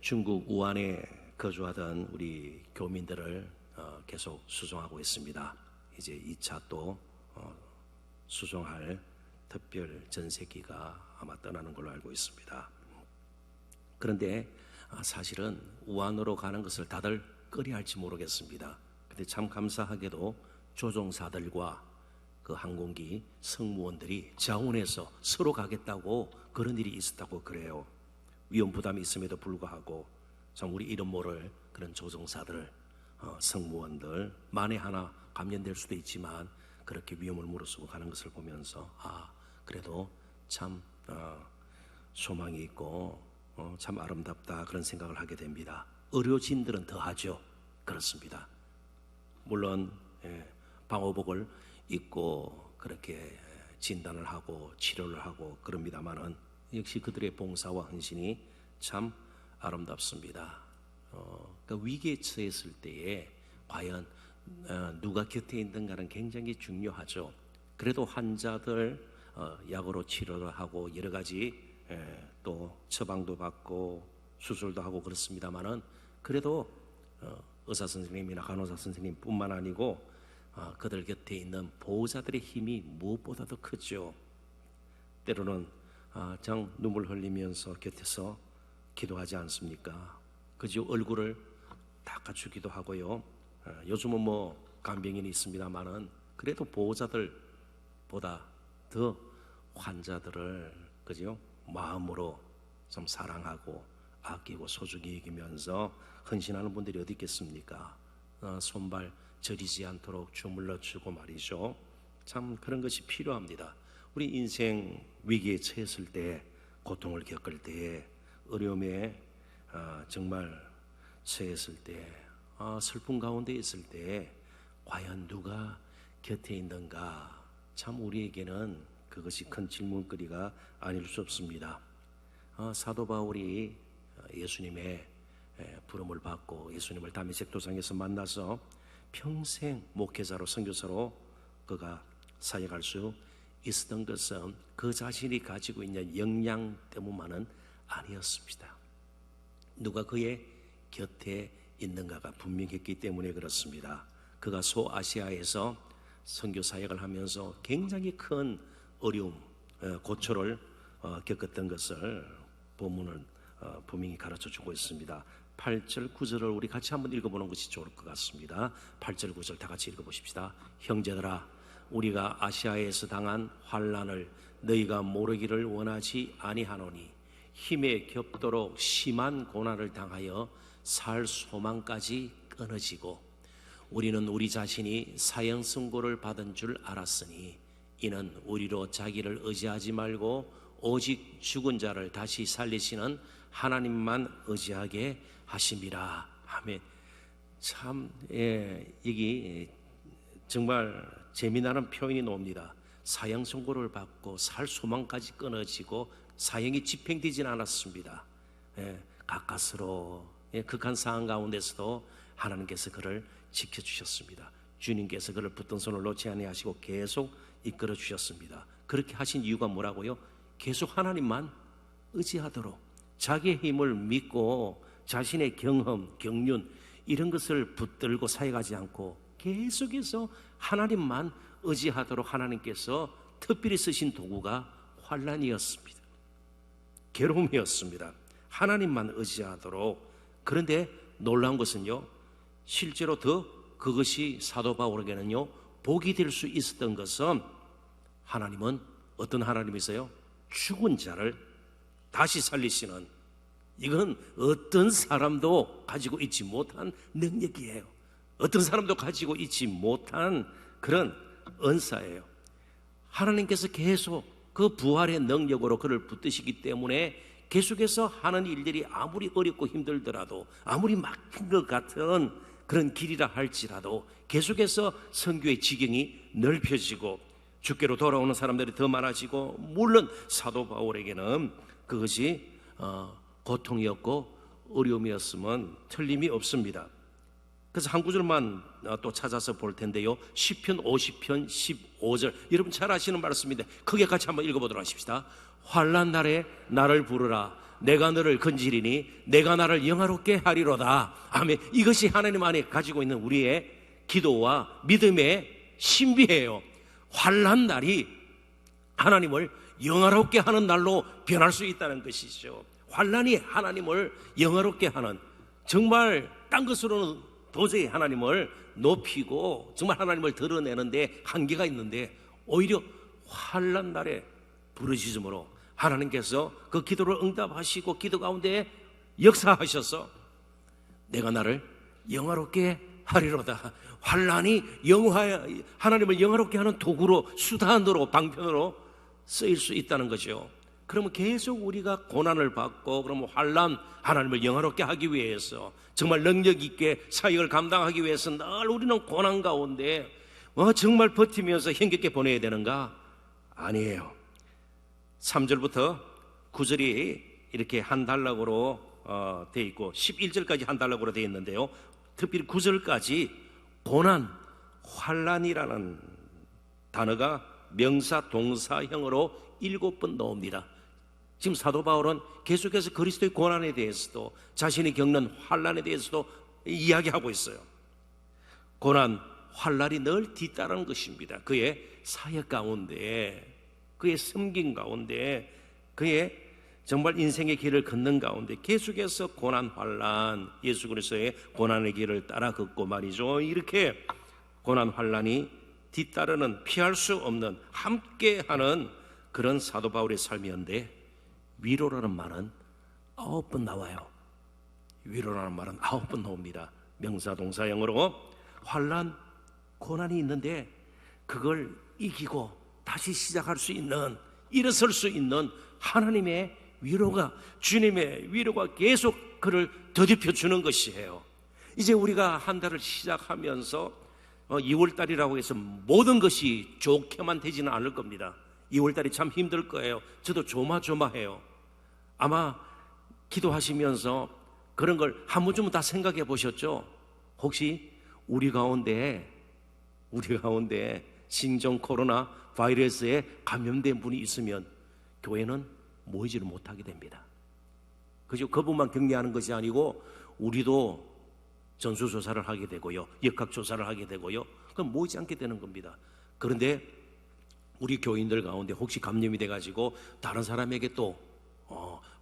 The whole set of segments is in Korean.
중국 우한에 거주하던 우리 교민들을 계속 수송하고 있습니다. 이제 2차 또 수송할 특별 전세기가 아마 떠나는 걸로 알고 있습니다. 그런데 사실은 우한으로 가는 것을 다들 꺼려할지 모르겠습니다. 근데 참 감사하게도 조종사들과 그 항공기 승무원들이 자원해서 서로 가겠다고 그런 일이 있었다고 그래요. 위험 부담이 있음에도 불구하고 참 우리 이름 모를 그런 조종사들, 승무원들 만에 하나 감염될 수도 있지만 그렇게 위험을 무릅쓰고 가는 것을 보면서 그래도 참 소망이 있고 참 아름답다 그런 생각을 하게 됩니다. 의료진들은 더하죠. 그렇습니다. 물론 방호복을 입고 그렇게 진단을 하고 치료를 하고 그럽니다만은 역시 그들의 봉사와 헌신이 참 아름답습니다. 그러니까 위기에 처했을 때에 과연 누가 곁에 있는가는 굉장히 중요하죠. 그래도 환자들 약으로 치료를 하고 여러 가지 또 처방도 받고 수술도 하고 그렇습니다만은 그래도 의사 선생님이나 간호사 선생님뿐만 아니고 그들 곁에 있는 보호자들의 힘이 무엇보다도 크죠. 때로는 정 눈물 흘리면서 곁에서 기도하지 않습니까? 그저 얼굴을 닦아주기도 하고요. 요즘은 뭐 간병인이 있습니다만은 그래도 보호자들보다 더 환자들을 그죠? 마음으로 좀 사랑하고 아끼고 소중히 여기면서 헌신하는 분들이 어디 있겠습니까? 손발 저리지 않도록 주물러 주고 말이죠. 참 그런 것이 필요합니다. 우리 인생 위기에 처했을 때, 고통을 겪을 때, 어려움에 정말 처했을 때, 슬픔 가운데 있을 때 과연 누가 곁에 있는가? 참 우리에게는 그것이 큰 질문거리가 아닐 수 없습니다. 사도 바울이 예수님의 부름을 받고 예수님을 다메섹 도상에서 만나서 평생 목회자로 선교사로 그가 사역할 수 있었던 것은 그 자신이 가지고 있는 역량 때문만은 아니었습니다. 누가 그의 곁에 있는가가 분명했기 때문에 그렇습니다. 그가 소아시아에서 선교 사역을 하면서 굉장히 큰 어려움, 고초를 겪었던 것을 본문은 분명히 가르쳐주고 있습니다. 8절 9절을 우리 같이 한번 읽어보는 것이 좋을 것 같습니다. 8절 9절 다 같이 읽어보십시다. 형제들아, 우리가 아시아에서 당한 환난을 너희가 모르기를 원하지 아니하노니 힘에 겹도록 심한 고난을 당하여 살 소망까지 끊어지고 우리는 우리 자신이 사형 선고를 받은 줄 알았으니 이는 우리로 자기를 의지하지 말고 오직 죽은 자를 다시 살리시는 하나님만 의지하게 하심이라. 아멘. 참 여기 정말 재미나는 표현이 나옵니다. 사형 선고를 받고 살 소망까지 끊어지고 사형이 집행되지는 않았습니다. 가까스로 극한 상황 가운데서도 하나님께서 그를 지켜주셨습니다. 주님께서 그를 붙든 손을 놓지 아니하시고 계속 이끌어 주셨습니다. 그렇게 하신 이유가 뭐라고요? 계속 하나님만 의지하도록 자기의 힘을 믿고 자신의 경험, 경륜 이런 것을 붙들고 사역하지 않고 계속해서 하나님만 의지하도록 하나님께서 특별히 쓰신 도구가 환난이었습니다. 괴로움이었습니다. 하나님만 의지하도록. 그런데 놀라운 것은요, 실제로 더 그것이 사도 바울에게는요 복이 될 수 있었던 것은 하나님은 어떤 하나님이세요? 죽은 자를 다시 살리시는, 이건 어떤 사람도 가지고 있지 못한 능력이에요. 어떤 사람도 가지고 있지 못한 그런 은사예요. 하나님께서 계속 그 부활의 능력으로 그를 붙드시기 때문에 계속해서 하는 일들이 아무리 어렵고 힘들더라도, 아무리 막힌 것 같은 그런 길이라 할지라도 계속해서 선교의 지경이 넓혀지고 주께로 돌아오는 사람들이 더 많아지고, 물론 사도 바울에게는 그것이 고통이었고 어려움이었으면 틀림이 없습니다. 그래서 한 구절만 또 찾아서 볼 텐데요, 시편 50편 15절, 여러분 잘 아시는 말씀인데 크게 같이 한번 읽어보도록 하십시다. 환난 날에 나를 부르라, 내가 너를 건지리니 내가 나를 영화롭게 하리로다. 아멘. 이것이 하나님 안에 가지고 있는 우리의 기도와 믿음의 신비예요. 환난 날이 하나님을 영화롭게 하는 날로 변할 수 있다는 것이죠. 환난이 하나님을 영화롭게 하는, 정말 딴 것으로는 도저히 하나님을 높이고 정말 하나님을 드러내는데 한계가 있는데, 오히려 환난 날에 부르짖음으로 하나님께서 그 기도를 응답하시고 기도 가운데 역사하셔서 내가 나를 영화롭게 하리로다. 환난이 하나님을 영화롭게 하는 도구로, 수단으로, 방편으로 쓰일 수 있다는 거죠. 그러면 계속 우리가 고난을 받고, 그러면 환난, 하나님을 영화롭게 하기 위해서, 정말 능력 있게 사역을 감당하기 위해서 늘 우리는 고난 가운데 정말 버티면서 힘겹게 보내야 되는가? 아니에요. 3절부터 9절이 이렇게 한 단락으로 되어 있고 11절까지 한 단락으로 되어 있는데요, 특별히 9절까지 고난, 환난이라는 단어가 명사, 동사형으로 7번 나옵니다. 지금 사도 바울은 계속해서 그리스도의 고난에 대해서도, 자신이 겪는 환난에 대해서도 이야기하고 있어요. 고난, 환난이 늘 뒤따르는 것입니다. 그의 사역 가운데, 그의 섬김 가운데, 그의 정말 인생의 길을 걷는 가운데 계속해서 고난, 환난, 예수 그리스도의 고난의 길을 따라 걷고 말이죠. 이렇게 고난, 환난이 뒤따르는, 피할 수 없는, 함께하는 그런 사도 바울의 삶이었는데, 위로라는 말은 9번 나와요. 위로라는 말은 9번 나옵니다. 명사, 동사형으로. 환난, 고난이 있는데 그걸 이기고 다시 시작할 수 있는, 일어설 수 있는 하나님의 위로가, 주님의 위로가 계속 그를 더듬혀 주는 것이에요. 이제 우리가 한 달을 시작하면서 2월달이라고 해서 모든 것이 좋게만 되지는 않을 겁니다. 2월달이 참 힘들 거예요. 저도 조마조마해요. 아마 기도하시면서 그런 걸 한 번쯤은 다 생각해 보셨죠? 혹시 우리 가운데 신종 코로나 바이러스에 감염된 분이 있으면 교회는 모이지를 못하게 됩니다. 그죠? 그분만 격리하는 것이 아니고 우리도 전수조사를 하게 되고요, 역학조사를 하게 되고요, 그럼 모이지 않게 되는 겁니다. 그런데 우리 교인들 가운데 혹시 감염이 돼가지고 다른 사람에게 또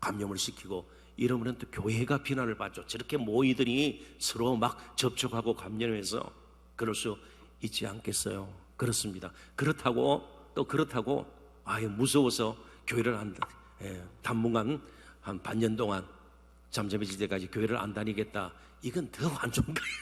감염을 시키고 이러면 또 교회가 비난을 받죠. 저렇게 모이더니 서로 막 접촉하고 감염해서 그럴 수 있지 않겠어요? 그렇습니다. 그렇다고 무서워서 교회를 당분간 한 반년 동안 잠잠해질 때까지 교회를 안 다니겠다, 이건 더 안 좋은 거예요.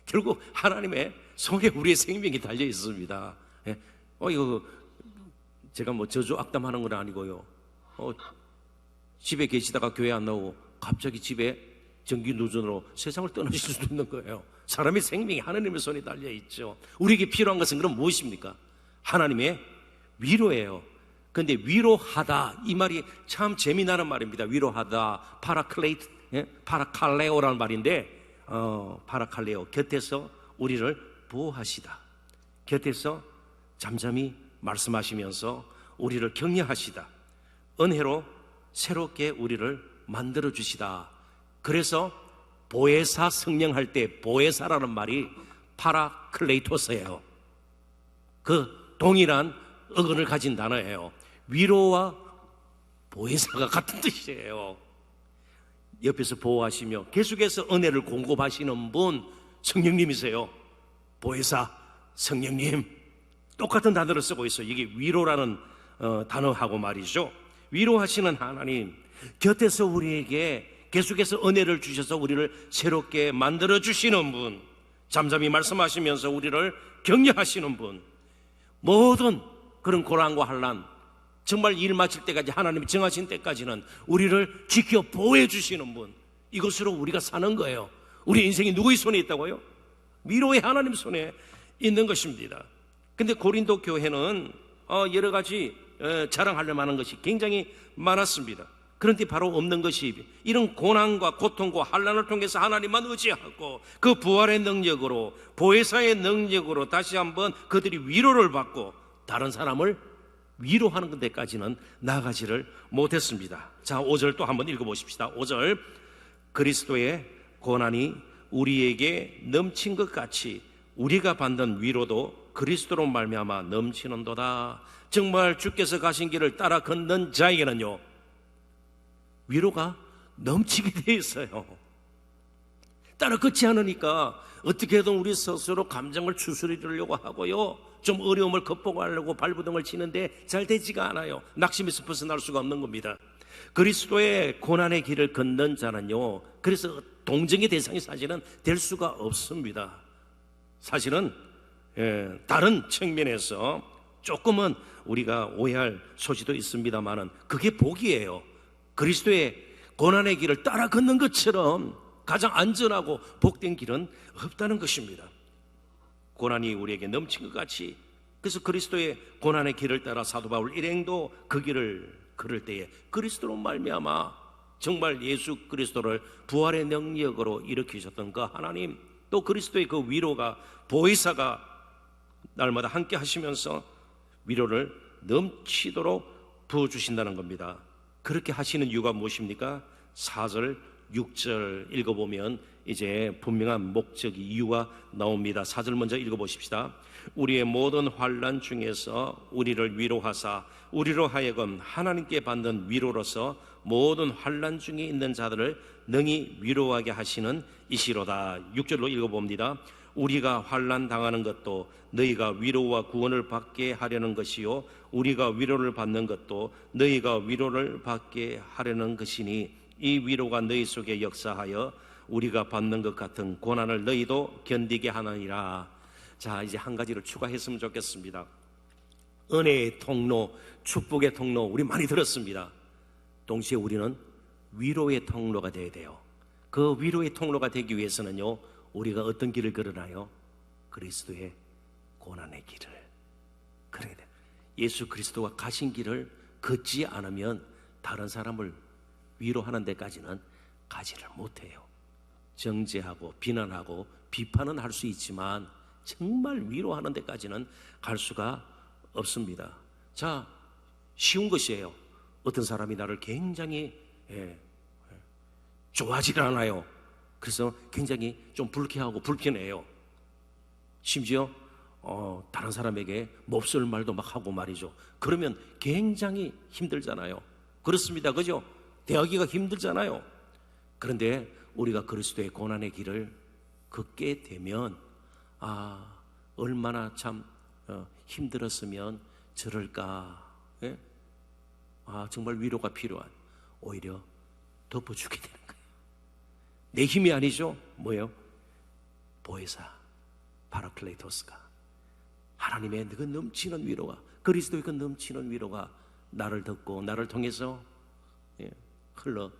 결국 하나님의 손에 우리의 생명이 달려 있습니다. 이거 제가 뭐 저주 악담하는 건 아니고요, 집에 계시다가 교회 안 나오고 갑자기 집에 전기 누전으로 세상을 떠나실 수도 있는 거예요. 사람의 생명이 하나님의 손에 달려 있죠. 우리에게 필요한 것은 그럼 무엇입니까? 하나님의 위로예요. 그런데 위로하다, 이 말이 참 재미나는 말입니다. 위로하다, 파라칼레오라는 말인데, 파라칼레오, 곁에서 우리를 보호하시다, 곁에서 잠잠히 말씀하시면서 우리를 격려하시다, 은혜로 새롭게 우리를 만들어 주시다. 그래서 보혜사 성령할 때 보혜사라는 말이 파라클레이토스예요. 그 동일한 어근을 가진 단어예요. 위로와 보혜사가 같은 뜻이에요. 옆에서 보호하시며 계속해서 은혜를 공급하시는 분, 성령님이세요. 보혜사, 성령님, 똑같은 단어를 쓰고 있어요. 이게 위로라는 단어하고 말이죠. 위로하시는 하나님, 곁에서 우리에게 계속해서 은혜를 주셔서 우리를 새롭게 만들어 주시는 분, 잠잠히 말씀하시면서 우리를 격려하시는 분, 모든 그런 고난과 환난, 정말 일 마칠 때까지, 하나님이 정하신 때까지는 우리를 지켜 보호해 주시는 분, 이것으로 우리가 사는 거예요. 우리 인생이 누구의 손에 있다고요? 위로의 하나님 손에 있는 것입니다. 근데 고린도 교회는 여러 가지 자랑하려 만한 것이 굉장히 많았습니다. 그런데 바로 없는 것이, 이런 고난과 고통과 환난을 통해서 하나님만 의지하고 그 부활의 능력으로, 보혜사의 능력으로 다시 한번 그들이 위로를 받고 다른 사람을 위로하는 데까지는 나아가지를 못했습니다. 자, 5절 또 한번 읽어보십시다. 5절, 그리스도의 고난이 우리에게 넘친 것 같이 우리가 받는 위로도 그리스도로 말미암아 넘치는도다. 정말 주께서 가신 길을 따라 걷는 자에게는요, 위로가 넘치게 돼 있어요. 따라 걷지 않으니까 어떻게든 우리 스스로 감정을 추스리려고 하고요, 좀 어려움을 극복하려고 발부둥을 치는데 잘 되지가 않아요. 낙심에서 벗어날 수가 없는 겁니다. 그리스도의 고난의 길을 걷는 자는요, 그래서 동정의 대상이 사실은 될 수가 없습니다. 사실은 다른 측면에서 조금은 우리가 오해할 소지도 있습니다만은 그게 복이에요. 그리스도의 고난의 길을 따라 걷는 것처럼 가장 안전하고 복된 길은 없다는 것입니다. 고난이 우리에게 넘친 것 같이, 그래서 그리스도의 고난의 길을 따라 사도 바울 일행도 그 길을 걸을 때에 그리스도로 말미암아 정말 예수 그리스도를 부활의 능력으로 일으키셨던 그 하나님, 또 그리스도의 그 위로가, 보혜사가 날마다 함께 하시면서 위로를 넘치도록 부어주신다는 겁니다. 그렇게 하시는 이유가 무엇입니까? 4절 6절 읽어보면 이제 분명한 목적이, 이유가 나옵니다. 4절 먼저 읽어보십시다. 우리의 모든 환난 중에서 우리를 위로하사 우리로 하여금 하나님께 받는 위로로서 모든 환난 중에 있는 자들을 능히 위로하게 하시는 이시로다. 6절로 읽어봅니다. 우리가 환난 당하는 것도 너희가 위로와 구원을 받게 하려는 것이요 우리가 위로를 받는 것도 너희가 위로를 받게 하려는 것이니 이 위로가 너희 속에 역사하여 우리가 받는 것 같은 고난을 너희도 견디게 하느니라. 자, 이제 한 가지를 추가했으면 좋겠습니다. 은혜의 통로, 축복의 통로, 우리 많이 들었습니다. 동시에 우리는 위로의 통로가 되어야 돼요. 그 위로의 통로가 되기 위해서는요, 우리가 어떤 길을 걸어나요? 그리스도의 고난의 길을 걸어야 돼요. 예수 그리스도가 가신 길을 걷지 않으면 다른 사람을 위로하는 데까지는 가지를 못해요. 정죄하고 비난하고 비판은 할 수 있지만 정말 위로하는 데까지는 갈 수가 없습니다. 자, 쉬운 것이에요. 어떤 사람이 나를 굉장히 좋아하지 않아요. 그래서 굉장히 좀 불쾌하고 불편해요. 심지어 다른 사람에게 몹쓸 말도 막 하고 말이죠. 그러면 굉장히 힘들잖아요. 그렇습니다, 그죠? 대하기가 힘들잖아요. 그런데 우리가 그리스도의 고난의 길을 걷게 되면 얼마나 참 힘들었으면 저럴까. 예? 정말 위로가 필요한, 오히려 덮어주게 되는 거예요. 내 힘이 아니죠. 뭐예요? 보혜사 파라클레토스가, 하나님의 그 넘치는 위로가, 그리스도의 그 넘치는 위로가 나를 덮고 나를 통해서 흘러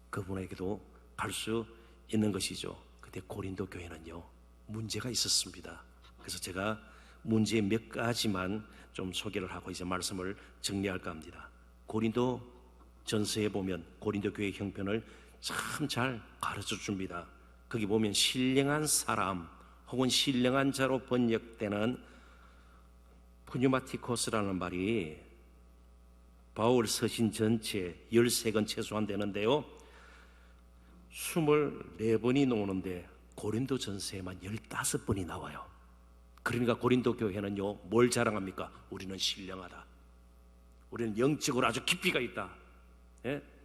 그분에게도 갈 수 있는 것이죠. 그때 고린도 교회는요, 문제가 있었습니다. 그래서 제가 문제 몇 가지만 좀 소개를 하고 이제 말씀을 정리할까 합니다. 고린도 전서에 보면 고린도 교회 형편을 참 잘 가르쳐 줍니다. 거기 보면 신령한 사람 혹은 신령한 자로 번역되는 푸뉴마티코스라는 말이 바울 서신 전체 13권 최소한 되는데요, 24번이 나오는데 고린도 전서에만 15번이 나와요. 그러니까 고린도 교회는요, 뭘 자랑합니까? 우리는 신령하다, 우리는 영적으로 아주 깊이가 있다,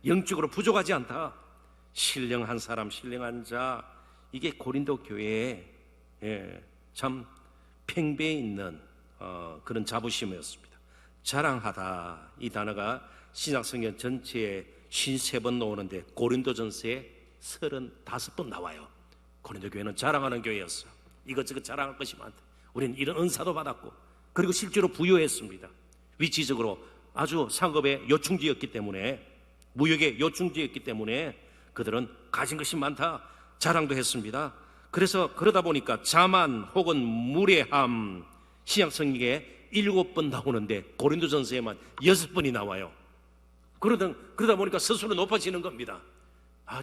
영적으로 부족하지 않다. 신령한 사람, 신령한 자, 이게 고린도 교회에 참 팽배해 있는 그런 자부심이었습니다. 자랑하다, 이 단어가 신약성경 전체에 53번 나오는데 고린도전서에 35번 나와요. 고린도 교회는 자랑하는 교회였어. 이것저것 자랑할 것이 많다. 우리는 이런 은사도 받았고, 그리고 실제로 부유했습니다. 위치적으로 아주 상급의 요충지였기 때문에, 무역의 요충지였기 때문에 그들은 가진 것이 많다, 자랑도 했습니다. 그래서 그러다 보니까 자만 혹은 무례함, 신약성경에 7번 나오는데 고린도전서에만 6번이 나와요. 그러다 보니까 스스로 높아지는 겁니다.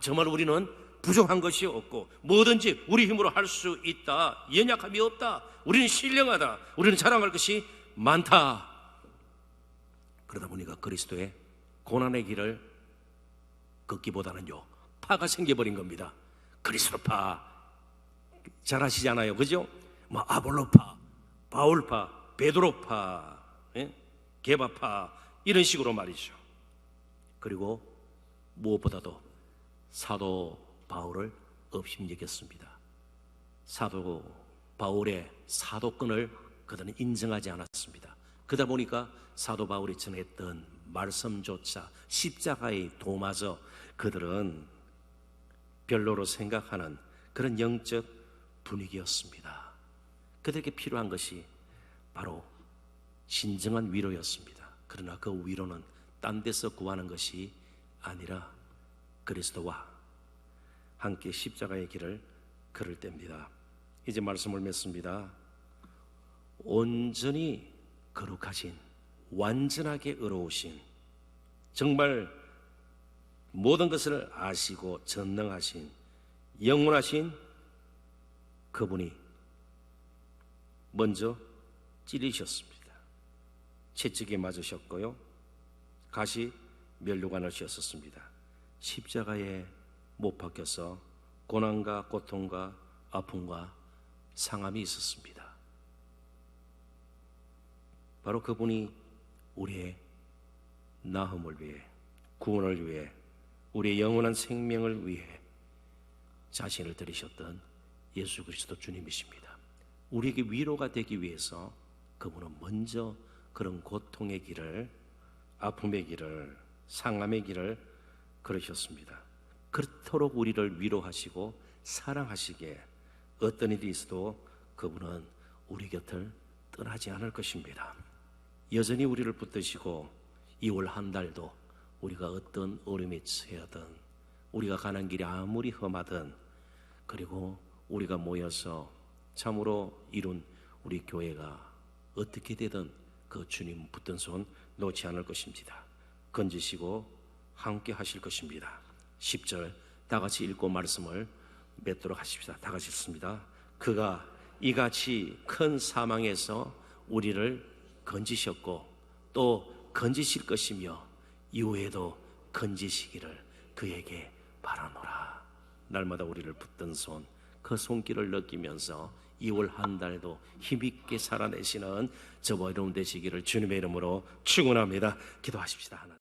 정말 우리는 부족한 것이 없고 뭐든지 우리 힘으로 할 수 있다, 연약함이 없다, 우리는 신령하다, 우리는 자랑할 것이 많다. 그러다 보니까 그리스도의 고난의 길을 걷기보다는요, 파가 생겨버린 겁니다. 그리스도파 잘 아시잖아요, 그죠? 뭐 아볼로파, 바울파, 베드로파, 게바파 이런 식으로 말이죠. 그리고 무엇보다도 사도 바울을 업신여겼습니다. 사도 바울의 사도권을 그들은 인정하지 않았습니다. 그러다 보니까 사도 바울이 전했던 말씀조차 십자가의 도마저 그들은 별로로 생각하는 그런 영적 분위기였습니다. 그들에게 필요한 것이 바로 진정한 위로였습니다. 그러나 그 위로는 딴 데서 구하는 것이 아니라 그리스도와 함께 십자가의 길을 걸을 때입니다. 이제 말씀을 맺습니다. 온전히 거룩하신, 완전하게 의로우신, 정말 모든 것을 아시고 전능하신, 영원하신 그분이 먼저 찔리셨습니다. 채찍에 맞으셨고요, 가시 면류관을 씌었습니다. 십자가에 못 박혀서 고난과 고통과 아픔과 상함이 있었습니다. 바로 그분이 우리의 나음을 위해, 구원을 위해, 우리의 영원한 생명을 위해 자신을 들이셨던 예수 그리스도 주님이십니다. 우리에게 위로가 되기 위해서 그분은 먼저 그런 고통의 길을, 아픔의 길을, 상함의 길을 걸으셨습니다. 그토록 우리를 위로하시고 사랑하시기에 어떤 일이 있어도 그분은 우리 곁을 떠나지 않을 것입니다. 여전히 우리를 붙드시고 2월 한 달도 우리가 어떤 어려움에 처하든, 우리가 가는 길이 아무리 험하든, 그리고 우리가 모여서 참으로 이룬 우리 교회가 어떻게 되든 그 주님 붙든 손 놓지 않을 것입니다. 건지시고 함께 하실 것입니다. 10절 다 같이 읽고 말씀을 맺도록 하십시다. 다 같이 읽습니다. 그가 이같이 큰 사망에서 우리를 건지셨고 또 건지실 것이며 이후에도 건지시기를 그에게 바라노라. 날마다 우리를 붙든 손, 그 손길을 느끼면서 2월 한 달도 힘있게 살아내시는 저와 여러분 되시기를 주님의 이름으로 축원합니다. 기도하십시다. 하나.